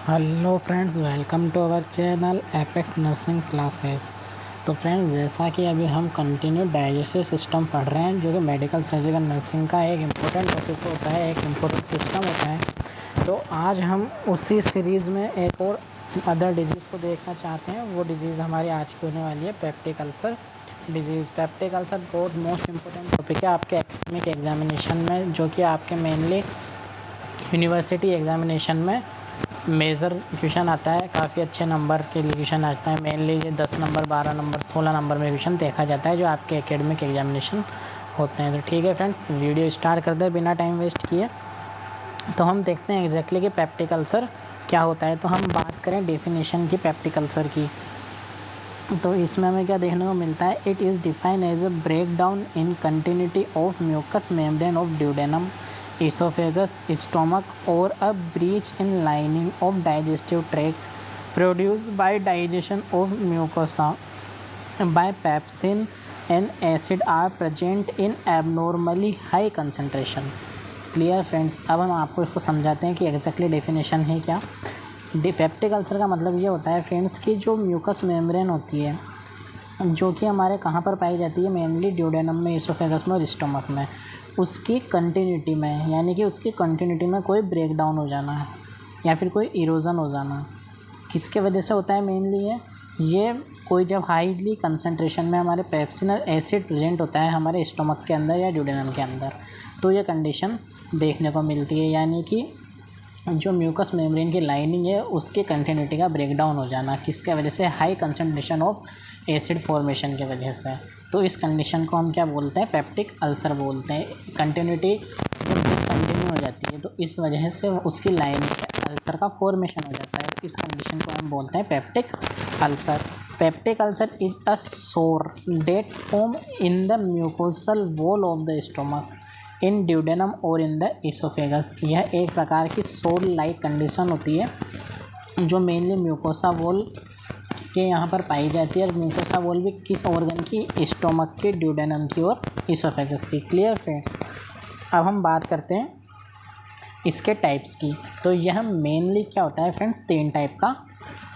Hello friends, welcome to our channel apex nursing classes. तो friends, जैसा कि अभी हम कंटिन्यू डाइजेस्टिव सिस्टम पढ़ रहे हैं, जो कि मेडिकल सर्जिकल नर्सिंग का एक इम्पोर्टेंट टॉपिक होता है, एक इम्पोर्टेंट सिस्टम होता है। तो आज हम उसी सीरीज़ में एक और अदर डिजीज़ को देखना चाहते हैं। वो डिजीज़ हमारी आज की होने वाली है peptic ulcer disease. Peptic ulcer बहुत मोस्ट इम्पोर्टेंट टॉपिक है आपके एकेडमिक एग्जामिनेशन में, जो कि आपके मेनली यूनिवर्सिटी एग्जामिनेशन में मेजर क्वेश्चन आता है। काफ़ी अच्छे नंबर के लिए क्वेश्चन आता है। मेनली ये 10 नंबर, 12 नंबर, 16 नंबर में क्वेश्चन देखा जाता है जो आपके एकेडमिक एग्जामिनेशन होते हैं। तो ठीक है फ्रेंड्स, वीडियो स्टार्ट करते हैं बिना टाइम वेस्ट किए। तो हम देखते हैं एग्जैक्टली कि पेप्टिक अल्सर क्या होता है। तो हम बात करें डेफिनेशन की पेप्टिक अल्सर की, तो इसमें हमें क्या देखने को मिलता है। It is defined as a break down in continuity of mucus membrane of duodenum, esophagus, stomach, or a breach in lining of digestive tract produced by digestion of mucosa by pepsin and acid are present in abnormally high concentration। Clear friends, अब हम आपको इसको समझाते हैं कि exactly definition है क्या। Peptic ulcer का मतलब ये होता है फ्रेंड्स कि जो म्यूकस मेम्ब्रेन होती है, जो कि हमारे कहाँ पर पाई जाती है, मेनली ड्यूडेनम में, इसोफेगस में और स्टमक में, उसकी कंटिन्यूटी में, यानी कि उसकी कंटिन्यूटी में कोई ब्रेक डाउन हो जाना है या फिर कोई इरोज़न हो जाना। किसके वजह से होता है मेनली ये कोई जब हाईली कंसंट्रेशन में हमारे पेप्सिन और एसिड प्रेजेंट होता है हमारे स्टमक के अंदर या ड्यूडेनम के अंदर, तो ये कंडीशन देखने को मिलती है। यानी कि जो म्यूकस मेम्ब्रेन की लाइनिंग है उसकी कंटिन्यूटी का ब्रेक डाउन हो जाना, किसके वजह से, high concentration of acid formation की वजह से। तो इस कंडीशन को हम क्या बोलते हैं, पेप्टिक अल्सर बोलते हैं। कंटिन्यूटी जब डिसकंटिन्यू हो जाती है तो इस वजह से उसकी लाइन अल्सर का फॉर्मेशन हो जाता है। इस कंडीशन को हम बोलते हैं peptic ulcer. Peptic ulcer is a sore that form in the mucosal wall of the stomach, in duodenum और इन द इसोफेगस। यह एक प्रकार की सोर लाइक कंडीशन होती है जो मेनली म्यूकोसा वॉल के यहाँ पर पाई जाती है। और म्यूकोसा वॉल भी किस ऑर्गन की, स्टोमक की, ड्यूडेनम की और इसोफेगस की। क्लियर फ्रेंड्स, अब हम बात करते हैं इसके टाइप्स की। तो यह मेनली क्या होता है फ्रेंड्स, 3 टाइप का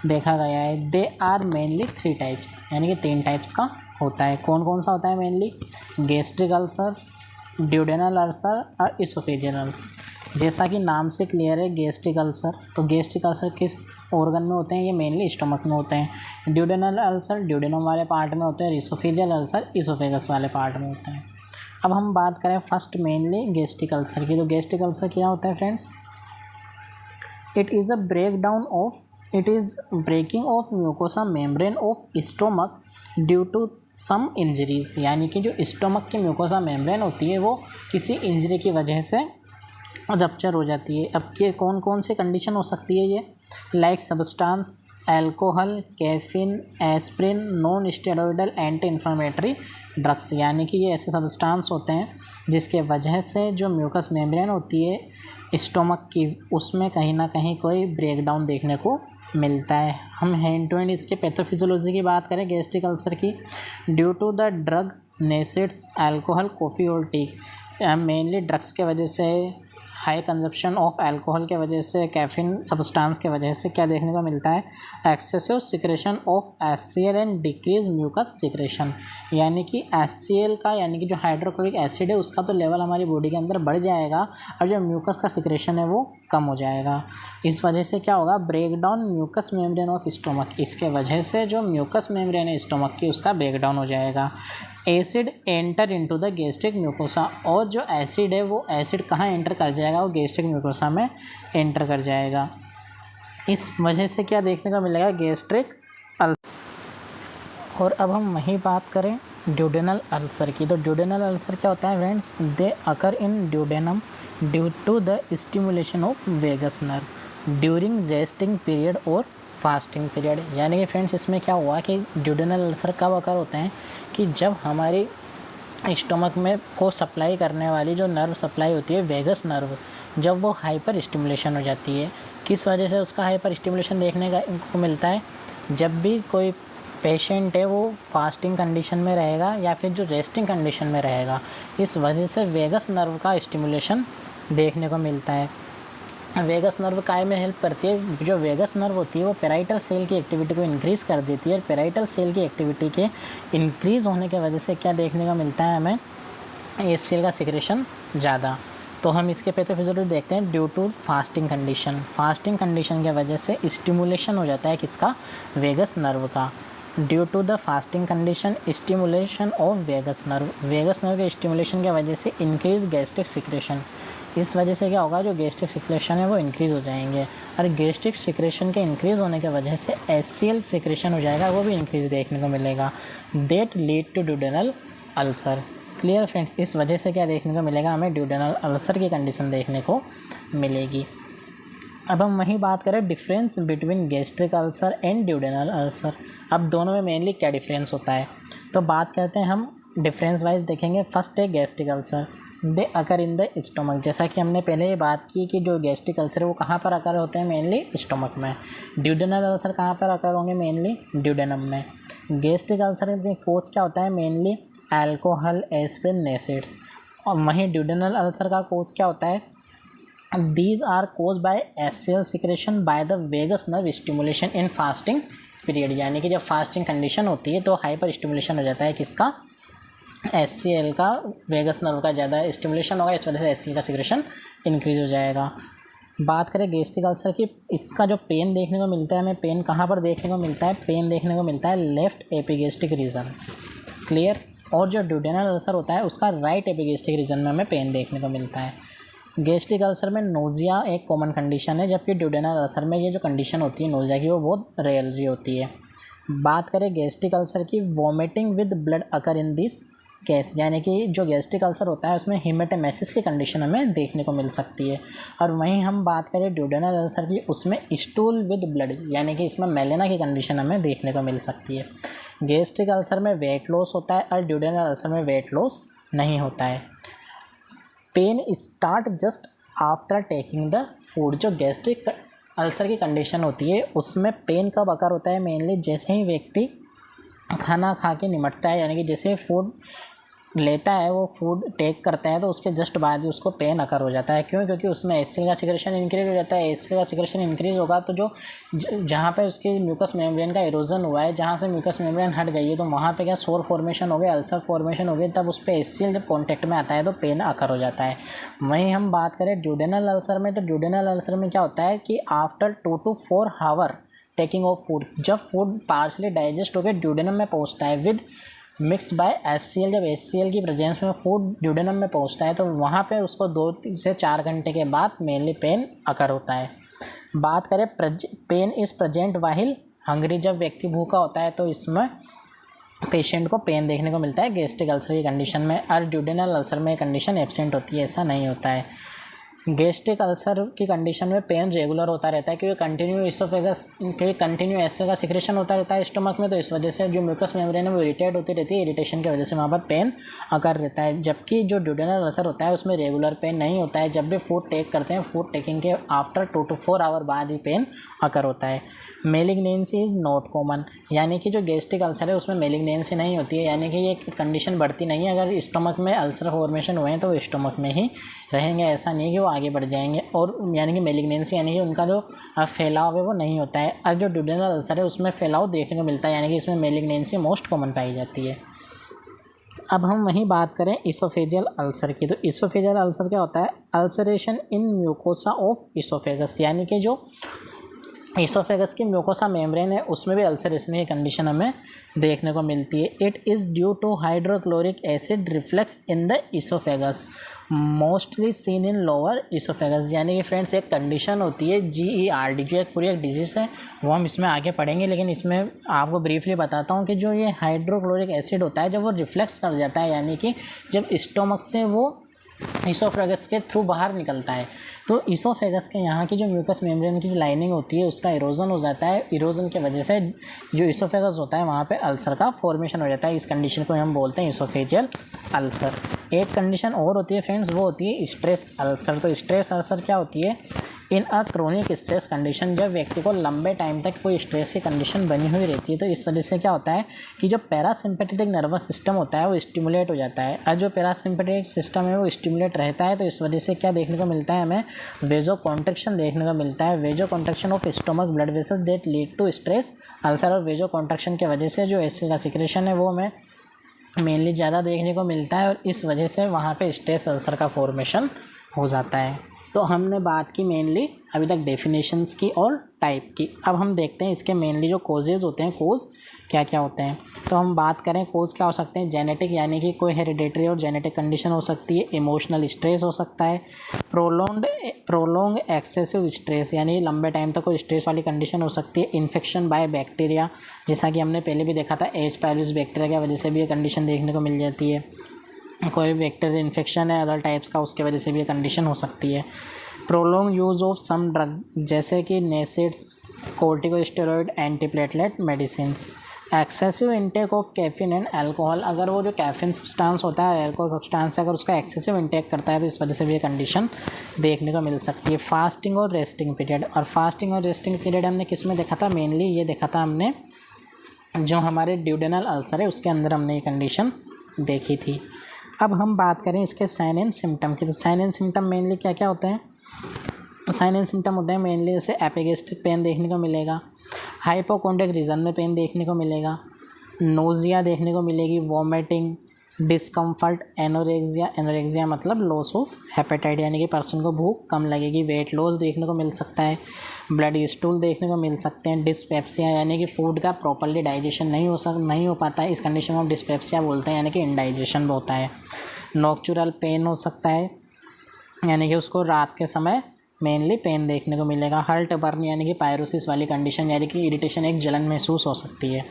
देखा गया है। दे आर मेनली 3 टाइप्स, यानी कि 3 टाइप्स का होता है। कौन कौन सा होता है mainly, gastric ulcer, duodenal ulcer और इसोफेजियल अल्सर। जैसा कि नाम से क्लियर है, गैस्ट्रिक अल्सर, तो गैस्ट्रिक अल्सर किस ऑर्गन में होते हैं, ये मेनली स्टमक में होते हैं। ड्यूडेनल अल्सर ड्यूडेनम वाले पार्ट में होते हैं, इसोफेजियल अल्सर इसोफेगस वाले पार्ट में होते हैं। अब हम बात करें फर्स्ट मेनली गैस्ट्रिक अल्सर की। तो गैस्ट्रिक अल्सर क्या होता है friends, it is breaking of mucosa membrane of stomach due to some injuries. यानी कि जो स्टोमक की म्यूकोसा मेम्ब्रेन होती है वो किसी इंजरी की वजह से रप्चर हो जाती है। अब ये कौन कौन सी कंडीशन हो सकती है, ये like substance, alcohol, caffeine, aspirin, non steroidal anti inflammatory drugs. यानी कि ये ऐसे सब्सटेंस होते हैं जिसके वजह से जो म्यूकस मेम्ब्रेन होती है स्टोमक की, उसमें कहीं ना कहीं कोई ब्रेकडाउन देखने को मिलता है। हम हैंड टू हैंड इसके पैथोफिजियोलॉजी की बात करें गैस्ट्रिक अल्सर की, due to the drug NSAIDs, alcohol, coffee और टी। मेनली ड्रग्स के वजह से, हाई कंजप्शन ऑफ अल्कोहल के वजह से, कैफीन सब्सटेंस के वजह से क्या देखने को मिलता है, excessive secretion of HCl and decrease mucus secretion. यानी कि HCl का, यानी कि जो हाइड्रोक्लोरिक एसिड है उसका तो लेवल हमारी बॉडी के अंदर बढ़ जाएगा और जो म्यूकस का सिक्रेशन है वो कम हो जाएगा। इस वजह से क्या होगा, break down mucus membrane of stomach. इसके वजह से जो म्यूकस मेम्ब्रेन है स्टोमक की उसका ब्रेक डाउन हो जाएगा। Acid enter into the gastric mucosa, और जो एसिड है वो एसिड कहाँ एंटर कर जाएगा, वो गैस्ट्रिक म्यूकोसा में एंटर कर जाएगा। इस वजह से क्या देखने को मिलेगा, गैस्ट्रिक अल्सर। और अब हम वही बात करें ड्यूडेनल अल्सर की। तो ड्यूडेनल अल्सर क्या होता है friends, they occur in duodenum due to the stimulation of vagus nerve during resting period और फास्टिंग पीरियड। यानी कि फ्रेंड्स इसमें क्या हुआ कि ड्यूडेनल अल्सर कब अकर होते हैं, कि जब हमारी स्टोमक में को सप्लाई करने वाली जो नर्व सप्लाई होती है, वेगस नर्व, जब वो हाइपर स्टिमुलेशन हो जाती है। किस वजह से उसका हाइपर स्टिमुलेशन देखने को मिलता है, जब भी कोई पेशेंट है वो फास्टिंग कंडीशन में रहेगा या फिर जो रेस्टिंग कंडीशन में रहेगा, इस वजह से वेगस नर्व का स्टिमुलेशन देखने को मिलता है। वेगस नर्व काय में हेल्प करती है, जो वेगस नर्व होती है वो पेराइटल सेल की एक्टिविटी को इंक्रीज़ कर देती है। और पेराइटल सेल की एक्टिविटी के इंक्रीज़ होने की वजह से क्या देखने को मिलता है हमें, HCl का सिक्रेशन ज़्यादा। तो हम इसके पैथोफिजियोलॉजी देखते हैं। ड्यू टू फास्टिंग कंडीशन के वजह से स्टिमुलेशन हो जाता है किसका, वेगस नर्व का। Due to the fasting condition stimulation of vagus nerve के स्टिमुलेशन की वजह से इंक्रीज गैस्ट्रिक सिक्रेशन। इस वजह से क्या होगा, जो गैस्ट्रिक सिक्रेशन है वो इंक्रीज़ हो जाएंगे। और गैस्ट्रिक सिक्रेशन के इंक्रीज़ होने की वजह से HCl सिक्रेशन हो जाएगा, वो भी इंक्रीज़ देखने को मिलेगा। That lead to duodenal ulcer. Clear friends, इस वजह से क्या देखने को मिलेगा, हमें ड्यूडेनल अल्सर की कंडीशन देखने को मिलेगी। अब हम वहीं बात करें difference between gastric ulcer and duodenal ulcer. अब दोनों में मेनली क्या डिफरेंस होता है, तो बात करते हैं हम डिफरेंस वाइज देखेंगे। फर्स्ट है gastric ulcer, they occur in the stomach. जैसा कि हमने पहले ये बात की कि जो गैस्ट्रिक अल्सर है वो कहाँ पर अकर होते हैं, मेनली स्टोमक में। ड्यूडेनल अल्सर कहाँ पर अकर होंगे, मेनली ड्यूडेनम में। गैस्ट्रिक अल्सर में कोज क्या होता है, मेनली अल्कोहल, एस्पिरिन, एसिड्स। और वहीं ड्यूडेनल अल्सर का कोज क्या होता है, these are cause by HCl secretion by the vagus nerve stimulation in fasting period. यानी कि जब फास्टिंग कंडीशन होती है तो हाइपर स्टिमुलेशन हो जाता है किसका, HCl का, वेगस नर्व का ज़्यादा स्टिमुलेशन होगा, इस वजह से HCl का सिक्रेशन इंक्रीज हो जाएगा। बात करें गैस्ट्रिक अल्सर की, इसका जो पेन देखने को मिलता है हमें, पेन कहाँ पर देखने को मिलता है, पेन देखने को मिलता है लेफ्ट एपिगेस्ट्रिक रीजन। क्लियर। और जो ड्यूडेनल अल्सर होता है उसका राइट एपिगेस्ट्रिक रीजन में हमें पेन देखने को मिलता है। गैस्ट्रिक अल्सर में नोज़िया एक कॉमन कंडीशन है, जबकि ड्यूडेनल अल्सर में ये जो कंडीशन होती है नोज़िया की वो बहुत रेयरली होती है। बात करें गैस्ट्रिक अल्सर की, vomiting with blood occur in this case. यानी कि जो गैस्ट्रिक अल्सर होता है उसमें हेमेटोमेसिस की कंडीशन हमें देखने को मिल सकती है। और वहीं हम बात करें ड्यूडेनल अल्सर की, उसमें स्टूल विद ब्लड, यानी कि इसमें मेलेना की कंडीशन हमें देखने को मिल सकती है। गैस्ट्रिक अल्सर में वेट लॉस होता है और ड्यूडेनल अल्सर में वेट लॉस नहीं होता है। Pain start just after taking the food. जो गैस्ट्रिक अल्सर की कंडीशन होती है उसमें पेन कब अकर होता है, मेनली जैसे ही व्यक्ति खाना खा के निमटता है, यानी कि जैसे फूड लेता है, वो फूड टेक करता है तो उसके जस्ट बाद ही उसको पेन अकर हो जाता है। क्यों, क्योंकि उसमें HCl का सिक्रेशन इंक्रीज हो जाता है। HCl का सिक्रेशन इंक्रीज होगा तो जो जहाँ पे उसकी म्यूकस मेम्ब्रेन का इरोजन हुआ है, जहाँ से म्यूकस मेम्ब्रेन हट गई है, तो वहाँ पे क्या सोर फॉर्मेशन हो गया, अल्सर फॉर्मेशन हो गई, तब उस पर HCl जब कॉन्टैक्ट में आता है तो पेन अकर हो जाता है। वहीं हम बात करें ड्यूडेनल अल्सर में, तो ड्यूडेनल अल्सर में क्या होता है कि after 2 to 4 hour taking of food, जब फूड पार्शली डाइजेस्ट होकर ड्यूडेनम में पहुँचता है विद मिक्स बाय HCl, जब HCl की प्रेजेंस में फूड ड्यूडेनम में पहुंचता है तो वहाँ पे उसको 2 से 4 घंटे के बाद मेनली पेन अकर होता है। बात करें pain is present while hungry, जब व्यक्ति भूखा होता है तो इसमें पेशेंट को पेन देखने को मिलता है गैस्ट्रिक अल्सर की कंडीशन में। और ड्यूडेनल अल्सर में कंडीशन एब्सेंट होती है, ऐसा नहीं होता है। गैस्ट्रिक अल्सर की कंडीशन में पेन रेगुलर होता रहता है क्योंकि कंटिन्यू HCl का सिक्रेशन होता रहता है स्टमक में, तो इस वजह से जो म्यूकस मेम्ब्रेन है वो इरिटेट होती रहती है, इरिटेशन की वजह से वहाँ पर पेन अकर रहता है। जबकि जो ड्यूडेनल अल्सर होता है उसमें रेगुलर पेन नहीं होता है, जब भी फूड टेक करते हैं फूड टेकिंग के आफ्टर 2 to 4 आवर बाद ही पेन अकर होता है। मेलिग्नेंसी इज़ नॉट कॉमन, यानी कि जो गैस्ट्रिक अल्सर है उसमें मेलिग्नेंसी नहीं होती है, यानी कि ये कंडीशन बढ़ती नहीं है। अगर स्टमक में अल्सर फॉर्मेशन हुए हैं तो वो स्टमक में ही रहेंगे, ऐसा नहीं है कि वो आगे बढ़ जाएंगे। और यानी कि मेलिग्नेंसी यानी कि उनका जो फैलाव है वो नहीं होता है। और जो ड्यूडेनल अल्सर है उसमें फैलाव देखने को मिलता है, यानी कि इसमें मेलिग्नेंसी मोस्ट कॉमन पाई जाती है। अब हम वहीं बात करें इसोफेजियल अल्सर की, तो इसोफेजियल अल्सर क्या होता है, ulceration in mucosa of oesophagus, यानी कि जो इसोफेगस की म्यूकोसा मेम्ब्रेन है उसमें भी अल्सरेशन की कंडीशन हमें देखने को मिलती है। It is due to hydrochloric acid reflex in the esophagus mostly seen in lower esophagus. यानी कि फ्रेंड्स एक कंडीशन होती है GERD, जो एक पूरी एक डिजीज़ है, वो हम इसमें आगे पढ़ेंगे, लेकिन इसमें आपको ब्रीफली बताता हूँ कि जो ये हाइड्रोक्लोरिक एसिड होता है जब वो रिफ्लेक्स कर जाता है, यानी कि जब स्टोमक से वो इसोफेगस के थ्रू बाहर निकलता है, तो इसोफेगस के यहाँ की जो म्यूकस मेम्ब्रेन की जो लाइनिंग होती है उसका इरोजन हो जाता है। इरोजन की वजह से जो इसोफेगस होता है वहाँ पे अल्सर का फॉर्मेशन हो जाता है। इस कंडीशन को हम बोलते हैं इसोफेजियल अल्सर। एक कंडीशन और होती है फ्रेंड्स, वो होती है स्ट्रेस अल्सर। तो स्ट्रेस अल्सर क्या होती है इन अ क्रोनिक स्ट्रेस कंडीशन, जब व्यक्ति को लंबे टाइम तक कोई स्ट्रेस की कंडीशन बनी हुई रहती है तो इस वजह से क्या होता है कि जो पैरासिम्पैथेटिक नर्वस सिस्टम होता है वो स्टिमुलेट हो जाता है, और जो पैरासिम्पैथेटिक सिस्टम है वो स्टिमुलेट रहता है, तो इस वजह से क्या देखने को मिलता है, हमें वेजो कॉन्ट्रैक्शन देखने को मिलता है। Vasocontraction of stomach blood vessels that lead to stress ulcer, और वेजो कॉन्ट्रैक्शन की वजह से जो एसिड का सिक्रेशन है वो हमें मेनली ज़्यादा देखने को मिलता है, और इस वजह से वहाँ पे स्ट्रेस अल्सर का फॉर्मेशन हो जाता है। तो हमने बात की मेनली अभी तक डेफिनेशंस की और टाइप की। अब हम देखते हैं इसके मेनली जो कोजेज़ होते हैं, कोज क्या क्या होते हैं। तो हम बात करें कोज क्या हो सकते हैं, जेनेटिक यानी कि कोई हेरिडेटरी और जेनेटिक कंडीशन हो सकती है, इमोशनल स्ट्रेस हो सकता है, प्रोलोंग एक्सेसिव स्ट्रेस यानी लंबे टाइम तक कोई स्ट्रेस वाली कंडीशन हो सकती है, इन्फेक्शन बाय बैक्टीरिया, जैसा कि हमने पहले भी देखा था एच पायलस बैक्टीरिया की वजह से भी ये कंडीशन देखने को मिल जाती है। कोई बैक्टीरियल इन्फेक्शन है अदर टाइप्स का, उसके वजह से भी ये कंडीशन हो सकती है। Prolong use of some drug जैसे कि NSAIDs, corticosteroid, antiplatelet medicines, excessive intake of caffeine and alcohol, अगर वो जो कैफीन सब्सटेंस होता है अल्कोहल सब्सटेंस अगर उसका एक्सेसिव इंटेक करता है तो इस वजह से भी ये कंडीशन देखने को मिल सकती है। फास्टिंग और रेस्टिंग पीरियड, और फास्टिंग और रेस्टिंग पीरियड हमने किस में देखा था, मेनली ये देखा था हमने जो हमारे ड्यूडेनल अल्सर है उसके अंदर हमने ये कंडीशन देखी थी। अब हम बात करें इसके साइन एंड सिम्टम की, तो साइन एंड सिम्टम मेनली क्या क्या होते हैं, साइन एंड सिम्टम होते हैं मेनली जैसे एपिगेस्ट्रिक पेन देखने को मिलेगा, हाइपोकोंड्रिक रीजन में पेन देखने को मिलेगा, नोजिया देखने को मिलेगी, वॉमिटिंग, डिस्कम्फर्ट, एनोरेक्सिया, एनोरेक्सिया मतलब लॉस ऑफ हैपेटाइट यानी कि पर्सन को भूख कम लगेगी, वेट लॉस देखने को मिल सकता है, ब्लड स्टूल देखने को मिल सकते हैं, डिस्पेप्सिया यानी कि फूड का प्रॉपर्ली डाइजेशन नहीं हो पाता है, इस कंडीशन में डिस्पेप्सिया बोलते हैं यानी कि इनडाइजेशन होता है। नॉक्चुरल पेन हो सकता है यानी कि उसको रात के समय मेनली पेन देखने को मिलेगा, हर्ट बर्न यानी कि पायरोसिस वाली कंडीशन यानी कि इरिटेशन, एक जलन महसूस हो सकती है।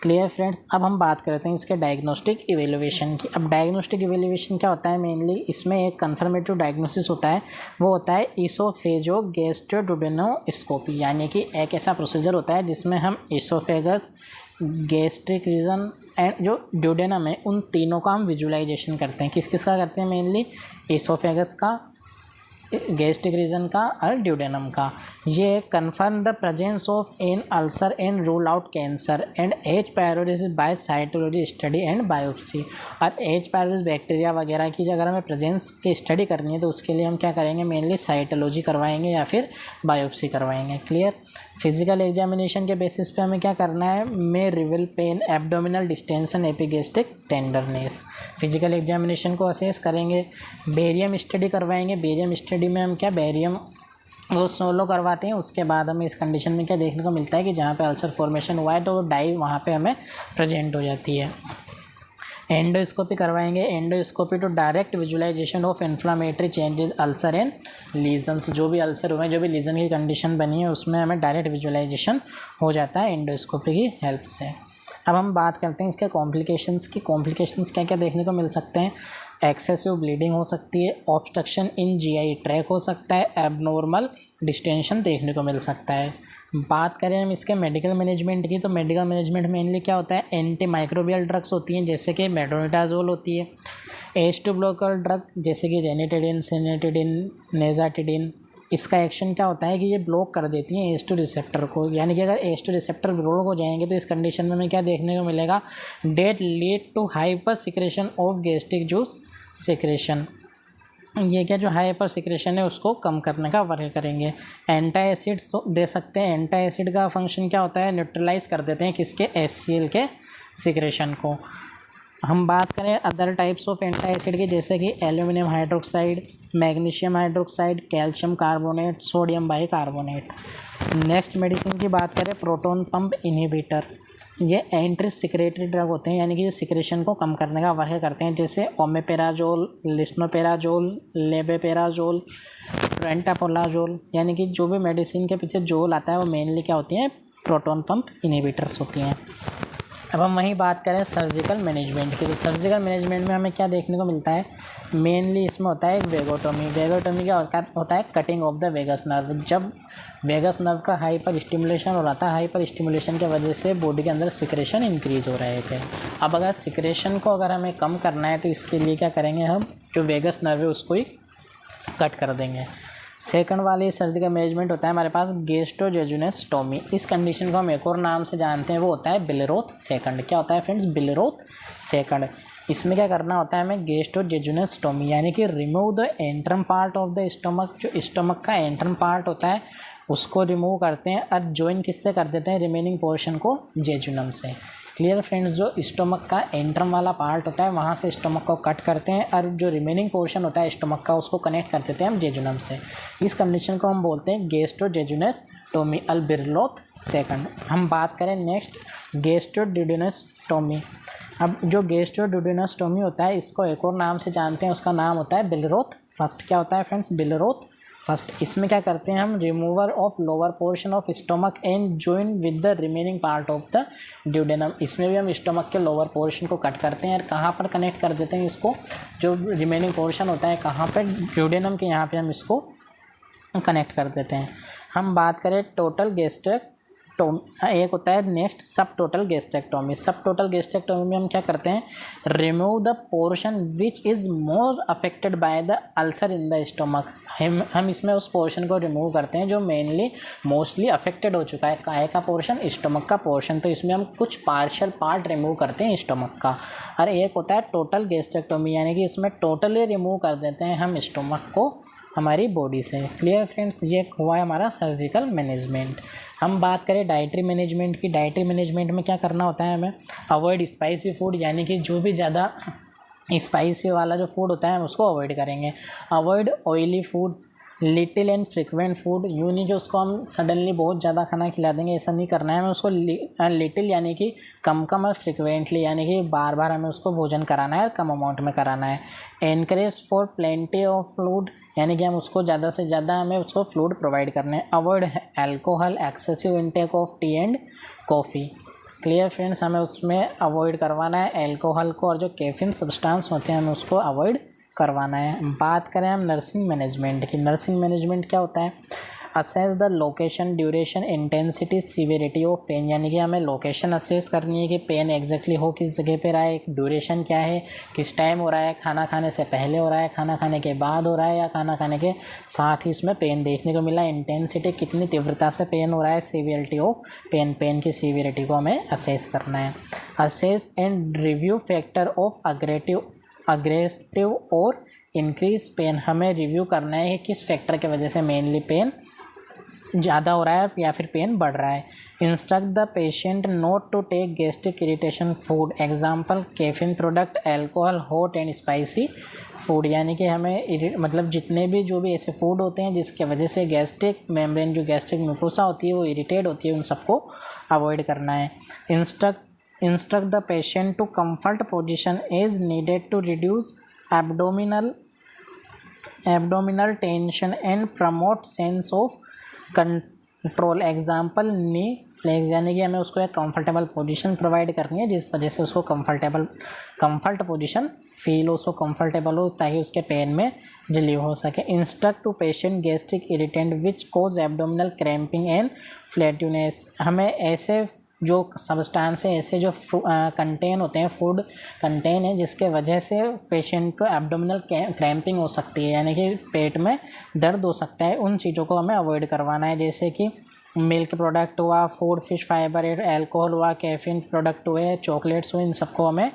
Clear friends. अब हम बात करते हैं इसके डायग्नोस्टिक इवेल्युएशन की। अब डायग्नोस्टिक इवेल्युएशन क्या होता है, मेनली इसमें एक कंफर्मेटिव डायग्नोसिस होता है, वो होता है इसोफेजो गैस्ट्रोडुडेनोस्कोपी, यानी कि एक ऐसा प्रोसीजर होता है जिसमें हम इसोफेगस, गैस्ट्रिक रीजन एंड जो ड्यूडेनम है उन तीनों का हम विजुअलाइजेशन करते हैं। किस किस का करते हैं, मेनली इसोफेगस का, गैस्ट्रिक रीजन का और ड्यूडेनम का। ये confirm the presence of an ulcer and rule out cancer and H pyrosis by cytology study and biopsy. और एच पायरोसिस बैक्टीरिया वगैरह की अगर हमें प्रेजेंस की स्टडी करनी है तो उसके लिए हम क्या करेंगे, मेनली साइटोलॉजी करवाएंगे या फिर बायोप्सी करवाएंगे। क्लियर। फिजिकल एग्जामिनेशन के बेसिस पे हमें क्या करना है, में reveal pain, abdominal distension, epigastric tenderness. Physical examination को असेस करेंगे, बेरियम स्टडी करवाएंगे। बेरियम स्टडी में हम क्या बेरियम वो सोलो करवाते हैं, उसके बाद हमें इस कंडीशन में क्या देखने को मिलता है कि जहाँ पे अल्सर फॉर्मेशन हुआ है तो वो डाई वहाँ पे हमें प्रेजेंट हो जाती है। एंडोस्कोपी करवाएंगे। Endoscopy to direct visualization of inflammatory changes, ulcer and lesions. जो भी अल्सर हुए, जो भी लीजन की कंडीशन बनी है उसमें हमें डायरेक्ट विजुअलाइजेशन हो जाता है एंडोस्कोपी की हेल्प से। अब हम बात करते हैं इसके कॉम्प्लिकेशंस की। कॉम्प्लिकेशंस क्या क्या देखने को मिल सकते हैं, एक्सेसिव ब्लीडिंग हो सकती है, ऑब्स्ट्रक्शन इन जीआई ट्रैक हो सकता है, एबनॉर्मल डिस्टेंशन देखने को मिल सकता है। बात करें हम इसके मेडिकल मैनेजमेंट की, तो मेडिकल मैनेजमेंट मेनली क्या होता है, एंटी माइक्रोबियल ड्रग्स होती हैं जैसे कि मेट्रोनिडाजोल होती है, H2 ब्लॉकर ड्रग जैसे कि रेनिटिडिन, सिनेटिडिन, नेजाटिडिन। इसका एक्शन क्या होता है कि ये ब्लॉक कर देती हैं H2 रिसेप्टर को, यानी कि अगर H2 रिसेप्टर ब्लॉक हो जाएंगे तो इस कंडीशन में हमें क्या देखने को मिलेगा, that lead to hyper secretion of gastric juice secretion. ये क्या जो हाइपर सिक्रेशन है उसको कम करने का वर्क करेंगे। एंटी एसिड्स दे सकते हैं। एंटी एसिड का फंक्शन क्या होता है, न्यूट्रलाइज कर देते हैं किसके, HCl के सिक्रेशन को। हम बात करें other types of anti acid की जैसे कि aluminium hydroxide, magnesium hydroxide, calcium carbonate, sodium bicarbonate. Next medicine की बात करें, प्रोटॉन पंप इनहिबिटर। ये एंट्री सिक्रेटरी ड्रग होते हैं यानी कि ये सिक्रेशन को कम करने का वर्क करते हैं, जैसे ओमेपेराजोल, लिस्नोपेराजोल, लेबेपेराजोल, ट्रेंटापोलाजोल। यानी कि जो भी मेडिसिन के पीछे जोल आता है वो मेनली क्या होती हैं, प्रोटॉन पंप इनहिबिटर्स होती हैं। अब हम वहीं बात करें सर्जिकल मैनेजमेंट की, तो सर्जिकल मैनेजमेंट में हमें क्या देखने को मिलता है, मेनली इसमें होता है एक वेगोटोमी। वेगोटोमी क्या होता है, cutting of the vagus nerve. जब वेगस नर्व का हाइपर स्टिमुलेशन हो रहा था, हाइपर स्टिमुलेशन की वजह से बॉडी के अंदर सिक्रेशन इंक्रीज़ हो रहे थे। अब अगर सिक्रेशन को अगर हमें कम करना है तो इसके लिए क्या करेंगे, हम जो वेगस नर्व है उसको ही कट कर देंगे। सेकंड वाली सर्दी का मैनेजमेंट होता है हमारे पास गैस्ट्रोजेजुनेस्टोमी। इस कंडीशन को हम एक और नाम से जानते हैं, वो होता है बिलरोथ सेकंड। क्या होता है फ्रेंड्स? बिलरोथ सेकंड। इसमें क्या करना होता है हमें? गैस्ट्रोजेजुनेस्टोमी, यानी कि remove the antrum part of the stomach. जो स्टमक का एंट्रम पार्ट होता है उसको रिमूव करते हैं और ज्वाइन किससे कर देते हैं? रिमेनिंग पोर्शन को जेजुनम से। Clear friends? जो स्टमक का एंट्रम वाला पार्ट होता है वहाँ से स्टमक को कट करते हैं और जो रिमेनिंग पोर्शन होता है स्टमक का उसको कनेक्ट कर देते हैं हम जेजुनम से। इस कंडीशन को हम बोलते हैं गैस्ट्रोजेजुनेस्टोमी बिलरोथ सेकंड। हम बात करें नेक्स्ट गैस्ट्रोड्यूडेनोस्टोमी। अब जो गैस्ट्रोड्यूडेनोस्टोमी होता है इसको एक और नाम से जानते हैं, उसका नाम होता है बिलरोथ फर्स्ट। क्या होता है फ्रेंड्स? बिलरोथ फर्स्ट। इसमें क्या करते हैं हम? Remover of lower portion of stomach and join with the remaining part of the duodenum. इसमें भी हम स्टमक के लोअर पोर्शन को कट करते हैं और कहाँ पर कनेक्ट कर देते हैं इसको? जो रिमेनिंग पोर्शन होता है कहाँ पर? ड्यूडेनम के यहाँ पे हम इसको कनेक्ट कर देते हैं। हम बात करें टोटल गैस्ट्रेक्टोमी, एक होता है नेक्स्ट सब टोटल गैस्ट्रेक्टोमी। सब टोटल गैस्ट्रेक्टोमी में हम क्या करते हैं? Remove the portion which is more affected by the ulcer in the stomach. हम इसमें उस पोर्शन को रिमूव करते हैं जो मेनली मोस्टली अफेक्टेड हो चुका है। काय का पोर्शन? स्टमक का पोर्शन। तो इसमें हम कुछ पार्शियल पार्ट रिमूव करते हैं स्टमक का। और एक होता है टोटल गैस्ट्रेक्टोमी, यानी कि इसमें टोटली रिमूव कर देते हैं हम स्टमक को हमारी बॉडी से। Clear friends? ये हुआ है हमारा सर्जिकल मैनेजमेंट। हम बात करें डाइटरी मैनेजमेंट की। डाइटरी मैनेजमेंट में क्या करना होता है हमें? अवॉइड स्पाइसी फूड, यानी कि जो भी ज़्यादा स्पाइसी वाला जो फूड होता है हम उसको अवॉइड करेंगे। Avoid oily food, little and frequent food. यूँ नहीं कि उसको हम सडनली बहुत ज़्यादा खाना खिला देंगे, ऐसा नहीं करना है हमें। उसको लिटिल यानी कि कम कम और फ्रिक्वेंटली, यानी कि बार बार हमें उसको भोजन कराना है और कम अमाउंट में कराना है। Encourage for plenty of fluid, यानी कि हम उसको ज़्यादा से ज़्यादा हमें उसको फ्लूइड प्रोवाइड करने हैं। Avoid alcohol, excessive intake of T and coffee. Clear friends? हमें उसमें अवॉइड करवाना है एल्कोहल को, और जो कैफीन सब्सटेंस होते हैं हमें उसको अवॉइड करवाना है। बात करें हम नर्सिंग मैनेजमेंट की। नर्सिंग मैनेजमेंट क्या होता है? Assess the location, duration, intensity, severity of pain, यानी कि हमें लोकेशन असेस करनी है कि पेन एग्जैक्टली हो किस जगह पे रहा है, ड्यूरेशन क्या है, किस टाइम हो रहा है, खाना खाने से पहले हो रहा है, खाना खाने के बाद हो रहा है, या खाना खाने के साथ ही इसमें पेन देखने को मिला। इंटेंसिटी, कितनी तीव्रता से पेन हो रहा है। सीवियरिटी ऑफ पेन, पेन की सीवियरिटी को हमें असेस करना है। Assess and review factor of aggressive और इंक्रीज पेन, हमें रिव्यू करना है कि किस फैक्टर की वजह से मेनली पेन ज़्यादा हो रहा है या फिर पेन बढ़ रहा है। Instruct the patient not to take gastric irritation food, example caffeine product, alcohol, hot and spicy food, यानी कि हमें मतलब जितने भी जो भी ऐसे फूड होते हैं जिसके वजह से गैस्ट्रिक मेम्ब्रेन, जो गैस्ट्रिक म्यूकोसा होती है वो इरिटेट होती है, उन सबको अवॉइड करना है। Instruct the patient to comfort position as needed to reduce abdominal tension and promote sense of control, example knee flex, यानी कि हमें उसको एक कंफर्टेबल पोजीशन प्रोवाइड करनी है जिस वजह से उसको कंफर्ट पोजीशन फील हो, उसको कंफर्टेबल हो, ताकि उसके पेन में रिलीव हो सके। Instruct to patient gastric irritant which cause abdominal cramping and flatulence, हमें ऐसे जो सब्सटेंस है, ऐसे जो कंटेन होते हैं, फूड कंटेन है जिसके वजह से पेशेंट को एब्डोमिनल क्रैम्पिंग हो सकती है, यानी कि पेट में दर्द हो सकता है, उन चीज़ों को हमें अवॉइड करवाना है। जैसे कि मिल्क प्रोडक्ट हुआ, फूड, फिश फाइबर, अल्कोहल हुआ, कैफीन प्रोडक्ट हुए, चॉकलेट्स हुए, इन सबको हमें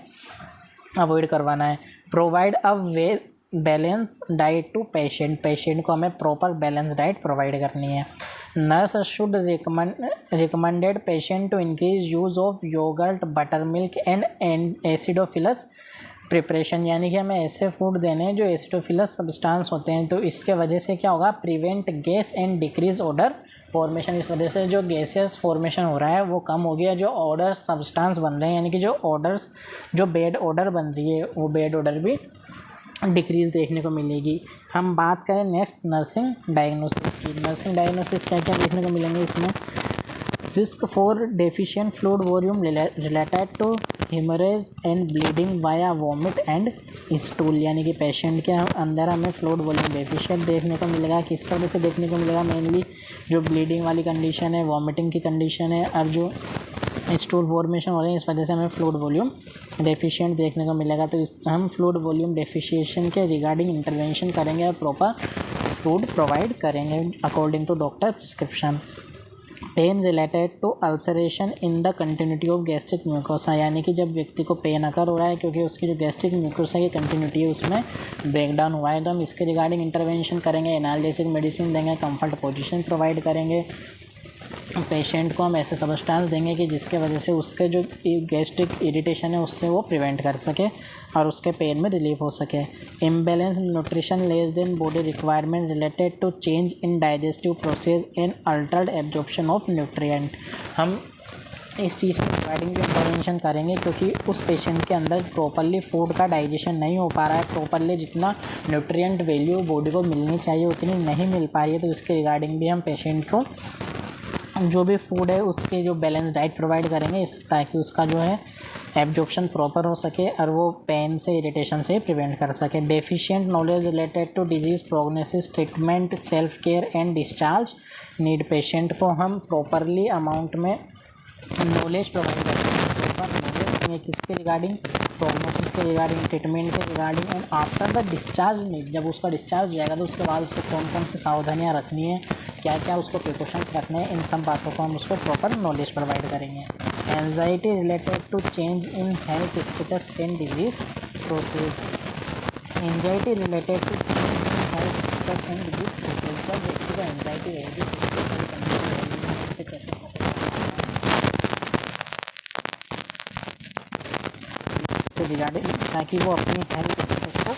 अवॉइड करवाना है। Provide a well balance diet to patient को हमें प्रॉपर बैलेंस डाइट प्रोवाइड करनी है। Nurse should recommended patient to increase use of yogurt, buttermilk and acidophilus preparation, यानी कि हमें ऐसे फूड देने हैं जो एसिडोफिलस सब्सटेंस होते हैं। तो इसके वजह से क्या होगा? Prevent gas and decrease order formation, इस वजह से जो गैसेस फॉर्मेशन हो रहा है वो कम हो गया, जो ऑडर सब्सटेंस बन रहे हैं, यानी कि जो बेड ऑडर बन रही है वो बेड ऑडर भी डिक्रीज़ देखने को मिलेगी। हम बात करें नेक्स्ट नर्सिंग डायग्नोसिस की। नर्सिंग डायग्नोसिस क्या क्या देखने को मिलेंगे इसमें? Risk for deficient fluid volume related to haemorrhage and bleeding via vomit and stool, यानी कि पेशेंट के अंदर हमें फ्लूइड वॉल्यूम डेफिशिएंट देखने को मिलेगा। किस वजह से देखने को मिलेगा? मेनली जो ब्लीडिंग वाली कंडीशन है, वॉमिटिंग की कंडीशन है, और जो स्टूल फॉर्मेशन हो रहे हैं, इस वजह से हमें फ्लूइड वॉल्यूम डेफिशिएंट देखने को मिलेगा। तो हम फ्लूइड वॉल्यूम डेफिशिएशन के रिगार्डिंग इंटरवेंशन करेंगे और प्रॉपर फूड प्रोवाइड करेंगे according to doctor prescription. Pain related to ulceration in the continuity of gastric mucosa, यानी कि जब व्यक्ति को पेन अकर हो रहा है क्योंकि उसकी जो गैस्ट्रिक म्यूकोसा की कंटिन्यूटी है उसमें ब्रेकडाउन हुआ है, तो हम इसके रिगार्डिंग इंटरवेंशन करेंगे, एनाल्जेसिक मेडिसिन देंगे, कंफर्ट पोजीशन प्रोवाइड करेंगे। पेशेंट को हम ऐसे सब्सटेंस देंगे कि जिसके वजह से उसके जो गैस्ट्रिक इरिटेशन है उससे वो प्रिवेंट कर सके और उसके पेन में रिलीफ हो सके। Imbalance nutrition less than body requirement related to change in digestive process and altered absorption of nutrient, हम इस चीज़ के रिगार्डिंग भी इंटरवेंशन करेंगे क्योंकि उस पेशेंट के अंदर प्रॉपरली फूड का डाइजेशन नहीं हो पा रहा है, प्रॉपरली जितना न्यूट्रिएंट वैल्यू बॉडी को मिलनी चाहिए उतनी नहीं मिल पा रही है, तो इसके रिगार्डिंग भी हम पेशेंट को जो भी फूड है उसके जो बैलेंस डाइट प्रोवाइड करेंगे ताकि उसका जो है एब्जॉर्प्शन प्रॉपर हो सके और वो पेन से इरिटेशन से प्रिवेंट कर सके। Deficient knowledge related to disease prognosis treatment self care and discharge need, patient को हम प्रॉपरली अमाउंट में नॉलेज प्रोवाइड करेंगे, प्रॉपर नॉलेज देंगे किसके रिगार्डिंग, प्रोग्नोसिस के रिगार्डिंग, ट्रीटमेंट के regarding and after the discharge need, जब उसका डिस्चार्ज जाएगा तो उसके बाद उसको कौन कौन सी सावधानियाँ रखनी है, क्या क्या उसको प्रिकॉशंस रखने हैं, इन सब बातों को हम उसको प्रॉपर नॉलेज प्रोवाइड करेंगे। Anxiety related to change in health status and disease process, anxiety related to change in health status and disease process, जब व्यक्ति को एंजाइटी रहेगी से कैसे रिगार्डिंग ताकि वो अपनी हेल्थ स्टेटस को